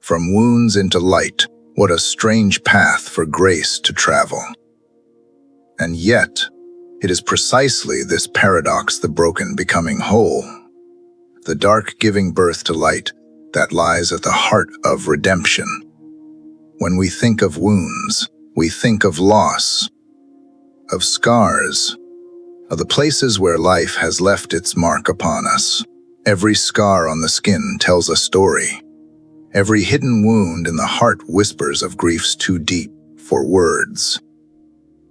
From wounds into light, what a strange path for grace to travel. And yet, it is precisely this paradox, the broken becoming whole, the dark giving birth to light, that lies at the heart of redemption. When we think of wounds, we think of loss, of scars, of the places where life has left its mark upon us. Every scar on the skin tells a story. Every hidden wound in the heart whispers of griefs too deep for words.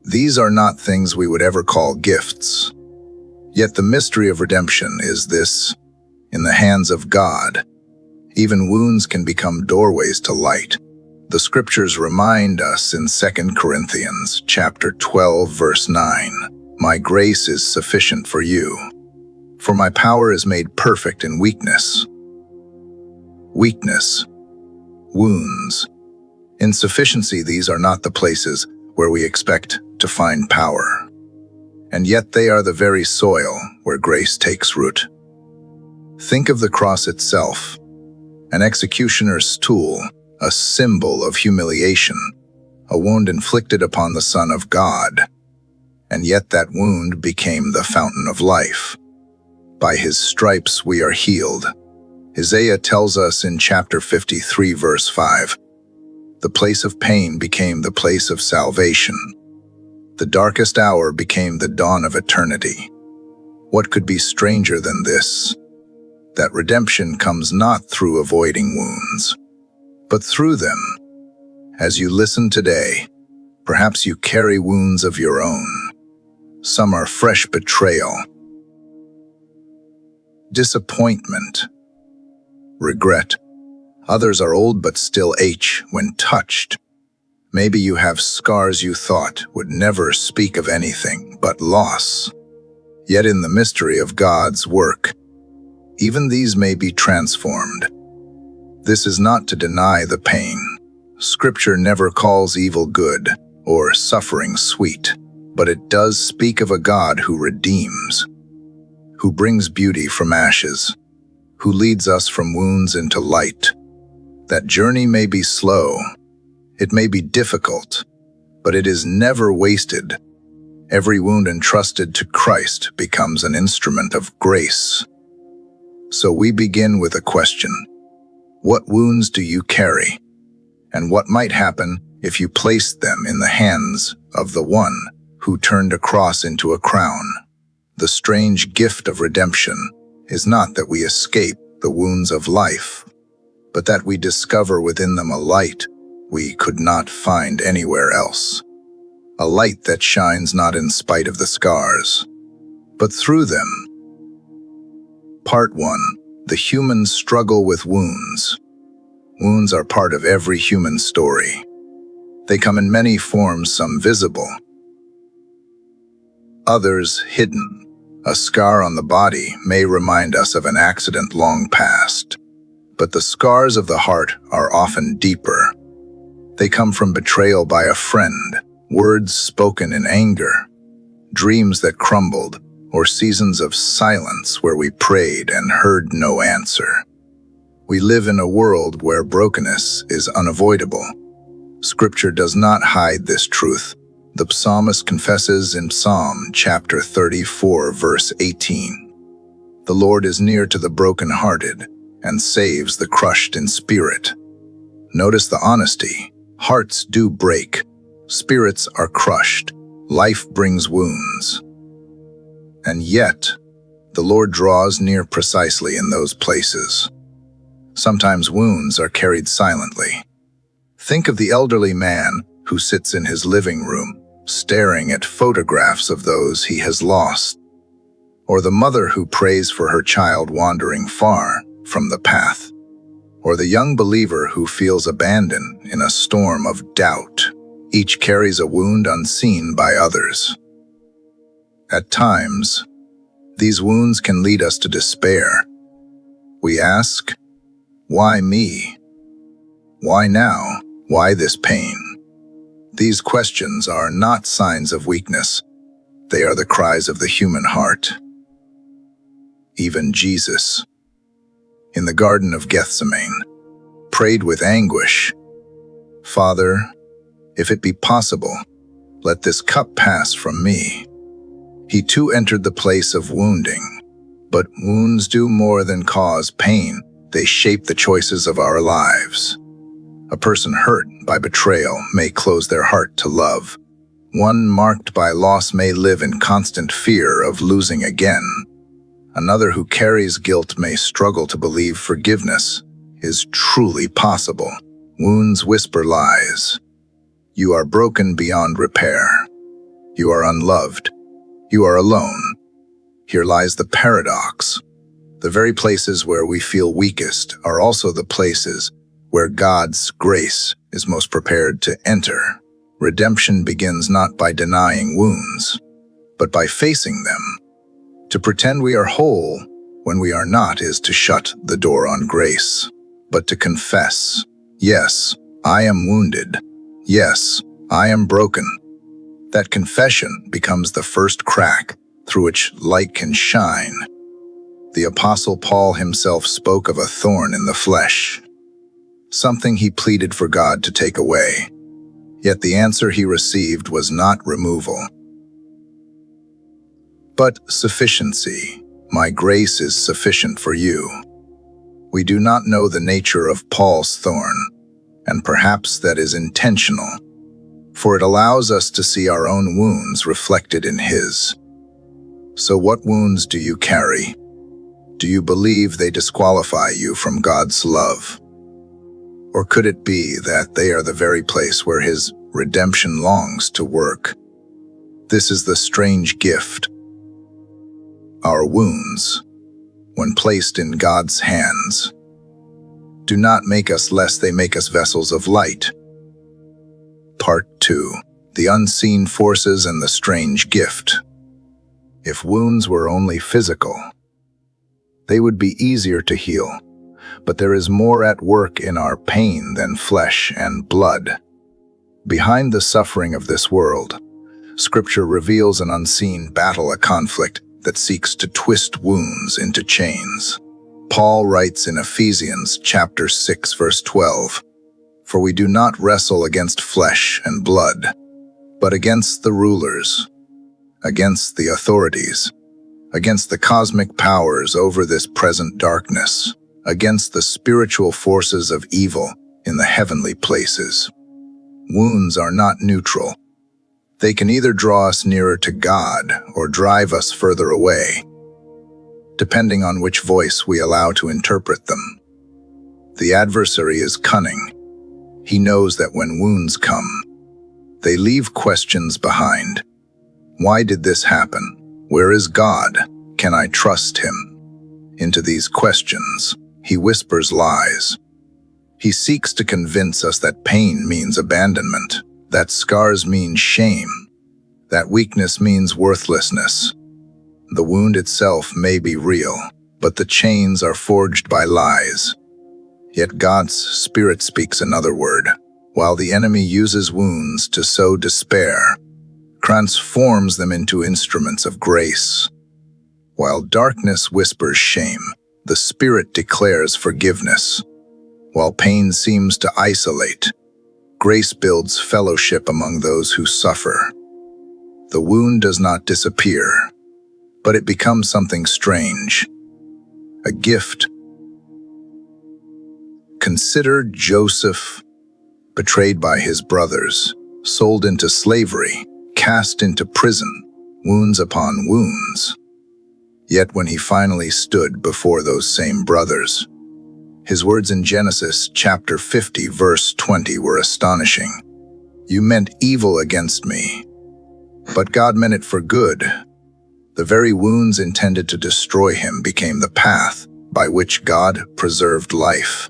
These are not things we would ever call gifts. Yet the mystery of redemption is this: in the hands of God, even wounds can become doorways to light. The scriptures remind us in 2 Corinthians chapter 12, verse 9, "My grace is sufficient for you, for my power is made perfect in weakness." Weakness, wounds, insufficiency, these are not the places where we expect to find power. And yet they are the very soil where grace takes root. Think of the cross itself, an executioner's tool, a symbol of humiliation, a wound inflicted upon the Son of God. And yet that wound became the fountain of life. By his stripes we are healed. Isaiah tells us in chapter 53, verse 5, "The place of pain became the place of salvation. The darkest hour became the dawn of eternity." What could be stranger than this? That redemption comes not through avoiding wounds, but through them. As you listen today, perhaps you carry wounds of your own. Some are fresh betrayal, disappointment, regret. Others are old but still ache when touched. Maybe you have scars you thought would never speak of anything but loss. Yet in the mystery of God's work, even these may be transformed. This is not to deny the pain. Scripture never calls evil good or suffering sweet, but it does speak of a God who redeems, who brings beauty from ashes, who leads us from wounds into light. That journey may be slow, it may be difficult, but it is never wasted. Every wound entrusted to Christ becomes an instrument of grace. So we begin with a question: what wounds do you carry? And what might happen if you placed them in the hands of the one who turned a cross into a crown? The strange gift of redemption is not that we escape the wounds of life, but that we discover within them a light we could not find anywhere else. A light that shines not in spite of the scars, but through them. Part 1. The human struggle with wounds. Wounds are part of every human story. They come in many forms, some visible, others hidden. A scar on the body may remind us of an accident long past, but the scars of the heart are often deeper. They come from betrayal by a friend, words spoken in anger, dreams that crumbled, or seasons of silence where we prayed and heard no answer. We live in a world where brokenness is unavoidable. Scripture does not hide this truth. The psalmist confesses in Psalm chapter 34, verse 18, "The Lord is near to the brokenhearted and saves the crushed in spirit." Notice the honesty. Hearts do break. Spirits are crushed. Life brings wounds. And yet, the Lord draws near precisely in those places. Sometimes wounds are carried silently. Think of the elderly man who sits in his living room, staring at photographs of those he has lost, or the mother who prays for her child wandering far from the path, or the young believer who feels abandoned in a storm of doubt. Each carries a wound unseen by others. At times, these wounds can lead us to despair. We ask, why me? Why now? Why this pain? These questions are not signs of weakness. They are the cries of the human heart. Even Jesus, in the Garden of Gethsemane, prayed with anguish, "Father, if it be possible, let this cup pass from me." He too entered the place of wounding. But wounds do more than cause pain. They shape the choices of our lives. A person hurt by betrayal may close their heart to love. One marked by loss may live in constant fear of losing again. Another who carries guilt may struggle to believe forgiveness is truly possible. Wounds whisper lies. You are broken beyond repair. You are unloved. You are alone. Here lies the paradox. The very places where we feel weakest are also the places where God's grace is most prepared to enter. Redemption begins not by denying wounds, but by facing them. To pretend we are whole when we are not is to shut the door on grace. But to confess, "Yes, I am wounded. Yes, I am broken." That confession becomes the first crack through which light can shine. The Apostle Paul himself spoke of a thorn in the flesh, something he pleaded for God to take away. Yet the answer he received was not removal, but sufficiency. "My grace is sufficient for you." We do not know the nature of Paul's thorn, and perhaps that is intentional, for it allows us to see our own wounds reflected in his. So what wounds do you carry? Do you believe they disqualify you from God's love? Or could it be that they are the very place where his redemption longs to work? This is the strange gift. Our wounds, when placed in God's hands, do not make us less, they make us vessels of light. Part 2. The Unseen Forces and the Strange Gift. If wounds were only physical, they would be easier to heal. But there is more at work in our pain than flesh and blood. Behind the suffering of this world, Scripture reveals an unseen battle, a conflict that seeks to twist wounds into chains. Paul writes in Ephesians chapter 6, verse 12, "For we do not wrestle against flesh and blood, but against the rulers, against the authorities, against the cosmic powers over this present darkness, against the spiritual forces of evil in the heavenly places." Wounds are not neutral. They can either draw us nearer to God or drive us further away, depending on which voice we allow to interpret them. The adversary is cunning. He knows that when wounds come, they leave questions behind. Why did this happen? Where is God? Can I trust him? Into these questions, he whispers lies. He seeks to convince us that pain means abandonment, that scars mean shame, that weakness means worthlessness. The wound itself may be real, but the chains are forged by lies. Yet God's Spirit speaks another word. While the enemy uses wounds to sow despair, transforms them into instruments of grace. While darkness whispers shame, the Spirit declares forgiveness. While pain seems to isolate, grace builds fellowship among those who suffer. The wound does not disappear, but it becomes something strange, a gift. Consider Joseph, betrayed by his brothers, sold into slavery, cast into prison, wounds upon wounds. Yet when he finally stood before those same brothers, his words in Genesis chapter 50, verse 20 were astonishing. "You meant evil against me, but God meant it for good." The very wounds intended to destroy him became the path by which God preserved life.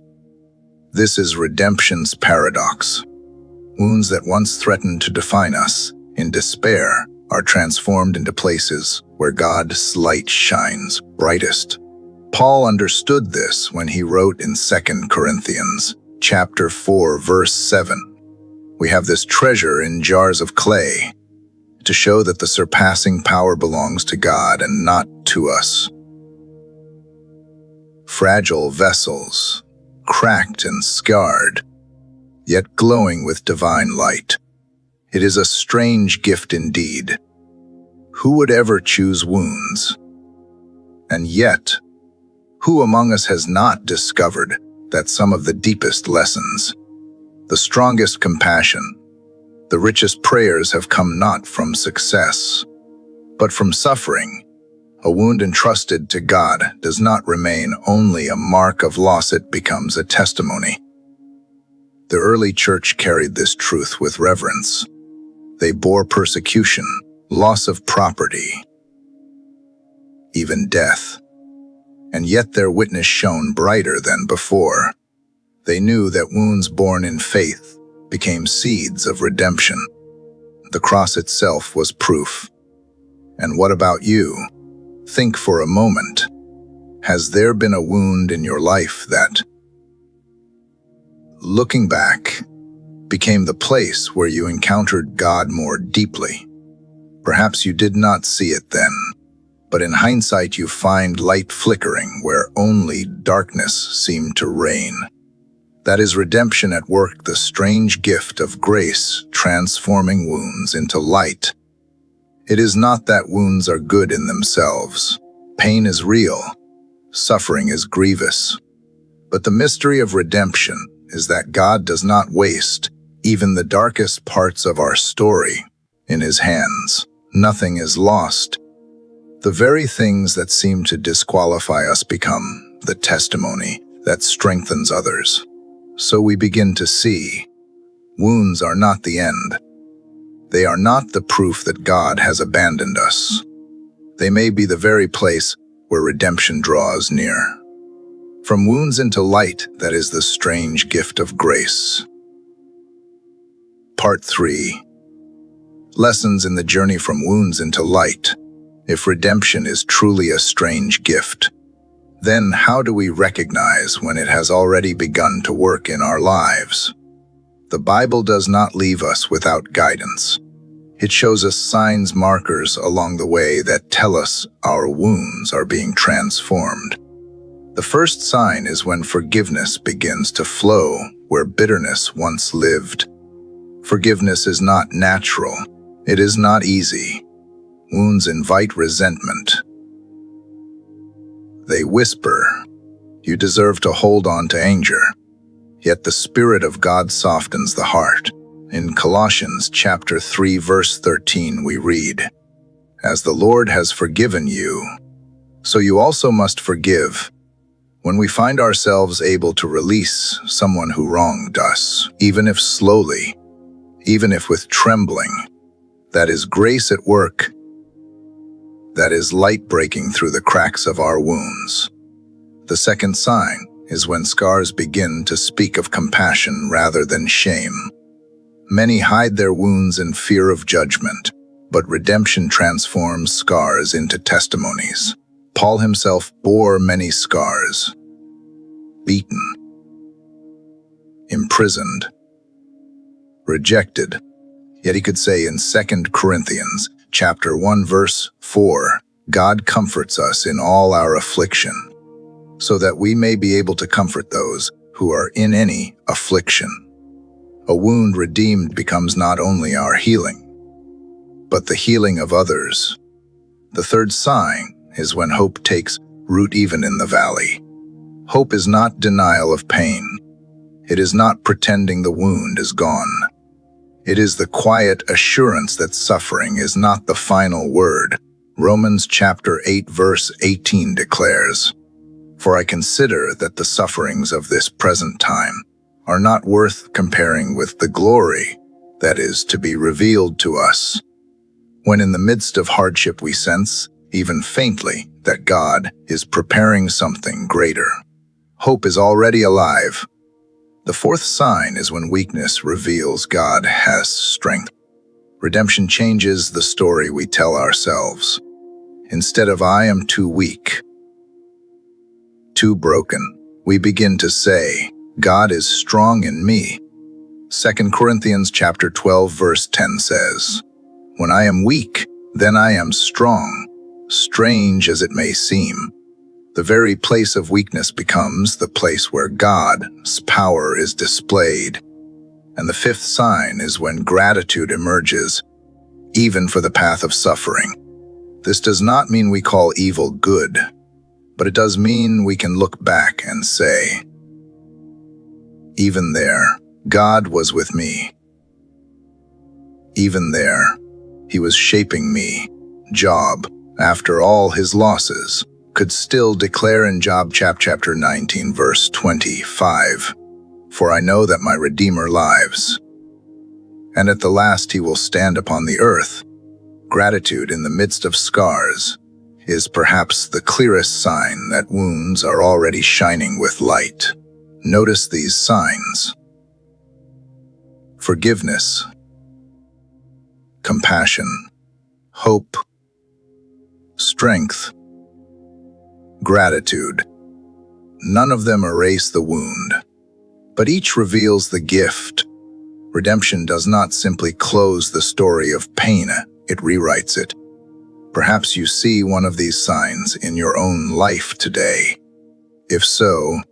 This is redemption's paradox. Wounds that once threatened to define us, in despair, are transformed into places where God's light shines brightest. Paul understood this when he wrote in 2 Corinthians chapter 4, verse 7, "We have this treasure in jars of clay, to show that the surpassing power belongs to God and not to us." Fragile vessels, cracked and scarred, yet glowing with divine light. It is a strange gift indeed. Who would ever choose wounds? And yet, who among us has not discovered that some of the deepest lessons, the strongest compassion, the richest prayers have come not from success, but from suffering? A wound entrusted to God does not remain only a mark of loss, it becomes a testimony. The early church carried this truth with reverence. They bore persecution, loss of property, even death. And yet their witness shone brighter than before. They knew that wounds born in faith became seeds of redemption. The cross itself was proof. And what about you? Think for a moment. Has there been a wound in your life that, looking back, became the place where you encountered God more deeply? Perhaps you did not see it then, but in hindsight you find light flickering where only darkness seemed to reign. That is redemption at work, the strange gift of grace transforming wounds into light. It is not that wounds are good in themselves. Pain is real. Suffering is grievous. But the mystery of redemption is that God does not waste even the darkest parts of our story in His hands. Nothing is lost. The very things that seem to disqualify us become the testimony that strengthens others. So we begin to see, wounds are not the end. They are not the proof that God has abandoned us. They may be the very place where redemption draws near. From wounds into light, that is the strange gift of grace. Part 3. Lessons in the journey from wounds into light. If redemption is truly a strange gift, then how do we recognize when it has already begun to work in our lives? The Bible does not leave us without guidance. It shows us signs, markers along the way that tell us our wounds are being transformed. The first sign is when forgiveness begins to flow where bitterness once lived. Forgiveness is not natural. It is not easy. Wounds invite resentment. They whisper, "You deserve to hold on to anger." Yet the Spirit of God softens the heart. In Colossians chapter 3 verse 13 we read, "As the Lord has forgiven you, so you also must forgive." When we find ourselves able to release someone who wronged us, even if slowly, even if with trembling, that is grace at work. That is light breaking through the cracks of our wounds. The second sign is when scars begin to speak of compassion rather than shame. Many hide their wounds in fear of judgment, but redemption transforms scars into testimonies. Paul himself bore many scars, beaten, imprisoned, rejected. Yet he could say in 2 Corinthians chapter 1 verse 4, "God comforts us in all our affliction, so that we may be able to comfort those who are in any affliction." A wound redeemed becomes not only our healing, but the healing of others. The third sign is when hope takes root even in the valley. Hope is not denial of pain. It is not pretending the wound is gone. It is the quiet assurance that suffering is not the final word. Romans chapter 8 verse 18 declares, "For I consider that the sufferings of this present time are not worth comparing with the glory that is to be revealed to us." When in the midst of hardship we sense, even faintly, that God is preparing something greater. Hope is already alive. The fourth sign is when weakness reveals God has strength. Redemption changes the story we tell ourselves. Instead of "I am too weak, too broken," we begin to say, "God is strong in me." 2 Corinthians chapter 12 verse 10 says, "When I am weak, then I am strong." Strange as it may seem, The very place of weakness becomes the place where God's power is displayed. And the fifth sign is when gratitude emerges, even for the path of suffering. This does not mean we call evil good, but it does mean we can look back and say, even there, God was with me. Even there, He was shaping me. Job, after all his losses, could still declare in Job chapter 19, verse 25, "For I know that my Redeemer lives, and at the last He will stand upon the earth." Gratitude in the midst of scars is perhaps the clearest sign that wounds are already shining with light. Notice these signs: forgiveness, compassion, hope, strength, gratitude. None of them erase the wound, but each reveals the gift. Redemption does not simply close the story of pain, it rewrites it. Perhaps you see one of these signs in your own life today. If so,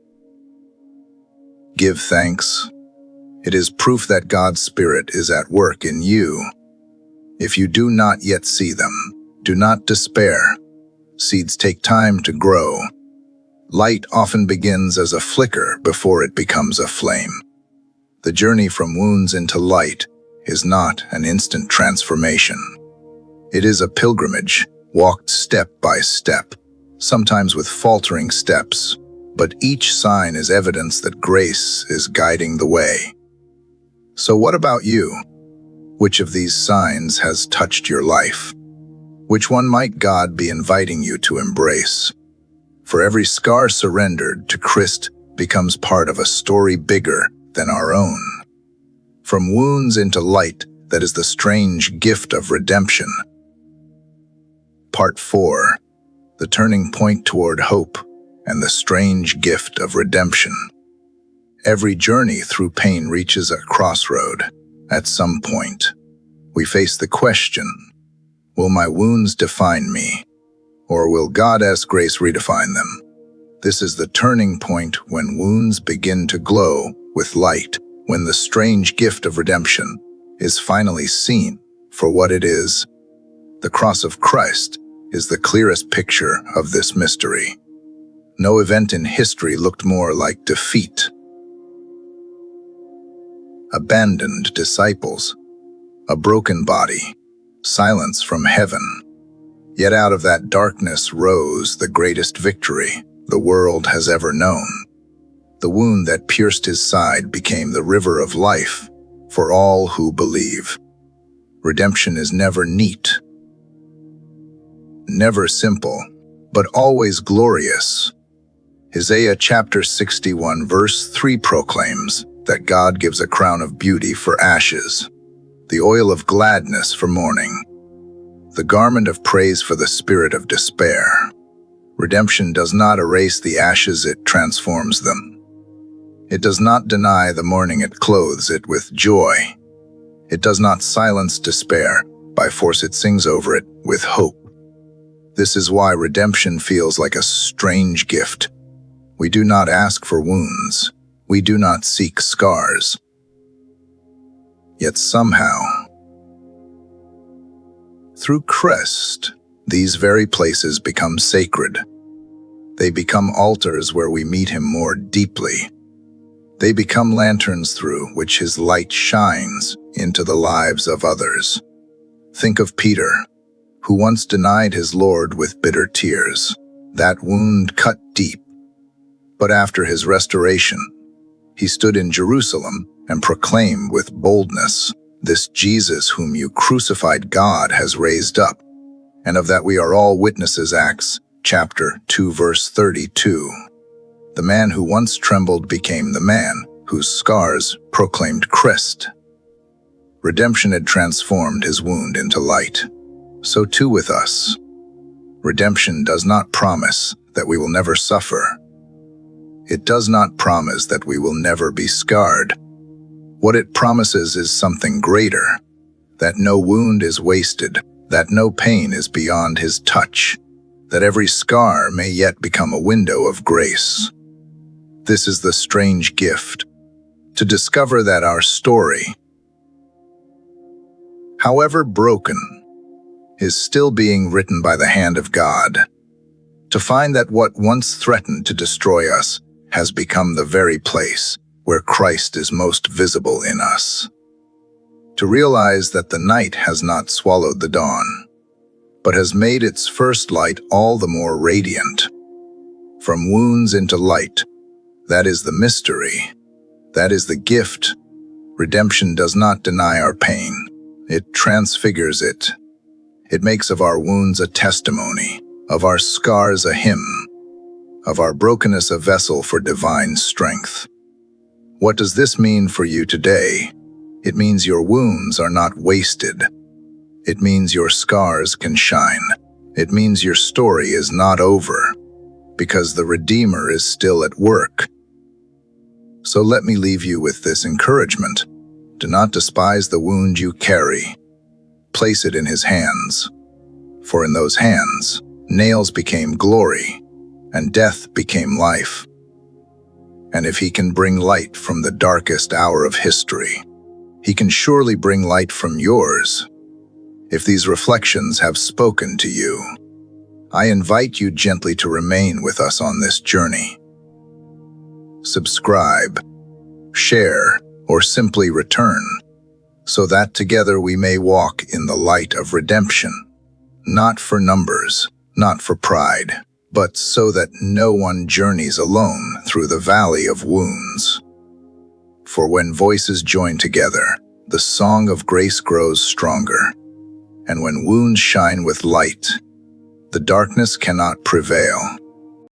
give thanks. It is proof that God's Spirit is at work in you. If you do not yet see them, do not despair. Seeds take time to grow. Light often begins as a flicker before it becomes a flame. The journey from wounds into light is not an instant transformation. It is a pilgrimage, walked step by step, sometimes with faltering steps, but each sign is evidence that grace is guiding the way. So what about you? Which of these signs has touched your life? Which one might God be inviting you to embrace? For every scar surrendered to Christ becomes part of a story bigger than our own. From wounds into light, that is the strange gift of redemption. Part 4. The turning point toward hope and the strange gift of redemption. Every journey through pain reaches a crossroad. At some point, we face the question, will my wounds define me, or will God's grace redefine them? This is the turning point when wounds begin to glow with light, when the strange gift of redemption is finally seen for what it is. The cross of Christ is the clearest picture of this mystery. No event in history looked more like defeat. Abandoned disciples, a broken body, silence from heaven. Yet out of that darkness rose the greatest victory the world has ever known. The wound that pierced his side became the river of life for all who believe. Redemption is never neat, never simple, but always glorious. Isaiah chapter 61 verse 3 proclaims that God gives a crown of beauty for ashes, the oil of gladness for mourning, the garment of praise for the spirit of despair. Redemption does not erase the ashes, it transforms them. It does not deny the mourning, it clothes it with joy. It does not silence despair, by force it sings over it with hope. This is why redemption feels like a strange gift. We do not ask for wounds. We do not seek scars. Yet somehow, through Christ, these very places become sacred. They become altars where we meet Him more deeply. They become lanterns through which His light shines into the lives of others. Think of Peter, who once denied his Lord with bitter tears. That wound cut deep. But after his restoration, he stood in Jerusalem and proclaimed with boldness, "This Jesus whom you crucified God has raised up." And of that we are all witnesses. Acts chapter 2 verse 32. The man who once trembled became the man whose scars proclaimed Christ. Redemption had transformed his wound into light. So too with us. Redemption does not promise that we will never suffer. It does not promise that we will never be scarred. What it promises is something greater, that no wound is wasted, that no pain is beyond His touch, that every scar may yet become a window of grace. This is the strange gift, to discover that our story, however broken, is still being written by the hand of God. To find that what once threatened to destroy us has become the very place where Christ is most visible in us. To realize that the night has not swallowed the dawn, but has made its first light all the more radiant. From wounds into light, that is the mystery, that is the gift. Redemption does not deny our pain, it transfigures it. It makes of our wounds a testimony, of our scars a hymn, of our brokenness a vessel for divine strength. What does this mean for you today? It means your wounds are not wasted. It means your scars can shine. It means your story is not over, because the Redeemer is still at work. So let me leave you with this encouragement. Do not despise the wound you carry. Place it in His hands. For in those hands, nails became glory, and death became life. And if He can bring light from the darkest hour of history, He can surely bring light from yours. If these reflections have spoken to you, I invite you gently to remain with us on this journey. Subscribe, share, or simply return, so that together we may walk in the light of redemption, not for numbers, not for pride, but so that no one journeys alone through the valley of wounds. For when voices join together, the song of grace grows stronger, and when wounds shine with light, the darkness cannot prevail.